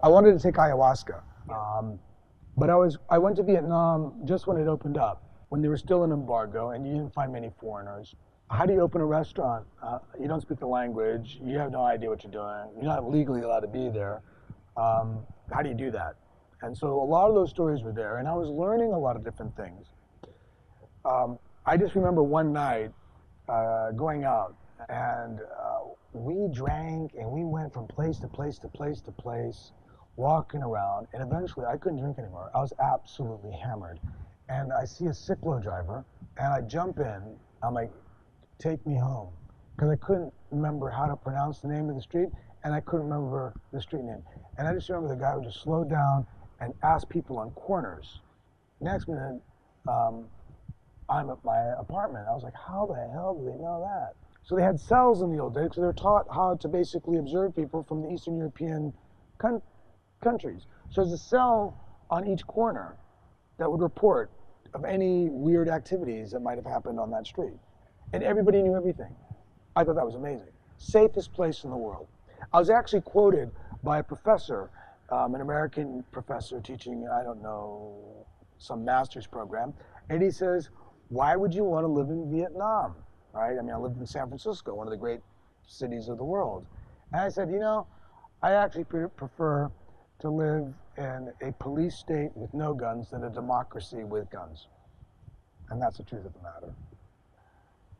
I wanted to take ayahuasca, but I went to Vietnam just when it opened up, when they were still in embargo, and you didn't find many foreigners. How do you open a restaurant? You don't speak the language. You have no idea what you're doing. You're not legally allowed to be there. How do you do that? And so a lot of those stories were there, and I was learning a lot of different things. I just remember one night going out, and we drank, and we went from place to place to place to place, walking around, and eventually I couldn't drink anymore. I was absolutely hammered. And I see a Ciclo driver, and I jump in. I'm like, take me home. Because I couldn't remember how to pronounce the name of the street, and I couldn't remember the street name. And I just remember the guy would just slow down and ask people on corners. Next minute, I'm at my apartment. I was like, how the hell do they know that? So they had cells in the old days, so they were taught how to basically observe people from the Eastern European countries. So there's a cell on each corner that would report of any weird activities that might have happened on that street. And everybody knew everything. I thought that was amazing. Safest place in the world. I was actually quoted by a professor, an American professor teaching, I don't know, some master's program, and he says, why would you want to live in Vietnam? Right? I mean, I lived in San Francisco, one of the great cities of the world. And I said, you know, I actually prefer to live in a police state with no guns than a democracy with guns. And that's the truth of the matter.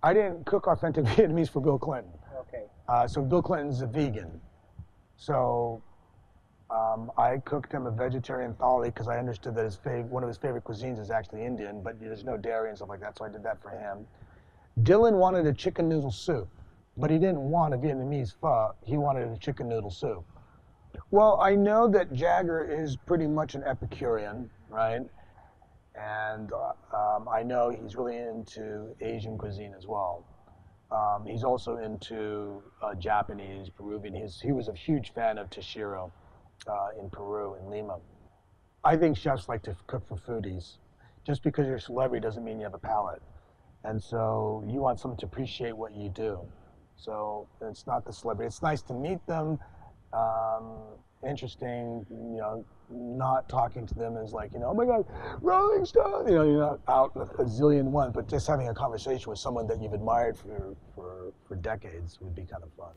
I didn't cook authentic Vietnamese for Bill Clinton. Okay. So Bill Clinton's a vegan. So I cooked him a vegetarian thali because I understood that one of his favorite cuisines is actually Indian, but there's no dairy and stuff like that, so I did that for him. Dylan wanted a chicken noodle soup, but he didn't want a Vietnamese pho. He wanted a chicken noodle soup. Well, I know that Jagger is pretty much an Epicurean, right? And I know he's really into Asian cuisine as well. He's also into Japanese, Peruvian. He was a huge fan of Toshiro in Peru, in Lima. I think chefs like to cook for foodies. Just because you're a celebrity doesn't mean you have a palate. And so you want someone to appreciate what you do. So it's not the celebrity. It's nice to meet them. Interesting, you know, not talking to them as like, you know, oh my God, Rolling Stone, you know, you're not out a zillion ones, but just having a conversation with someone that you've admired for decades would be kind of fun.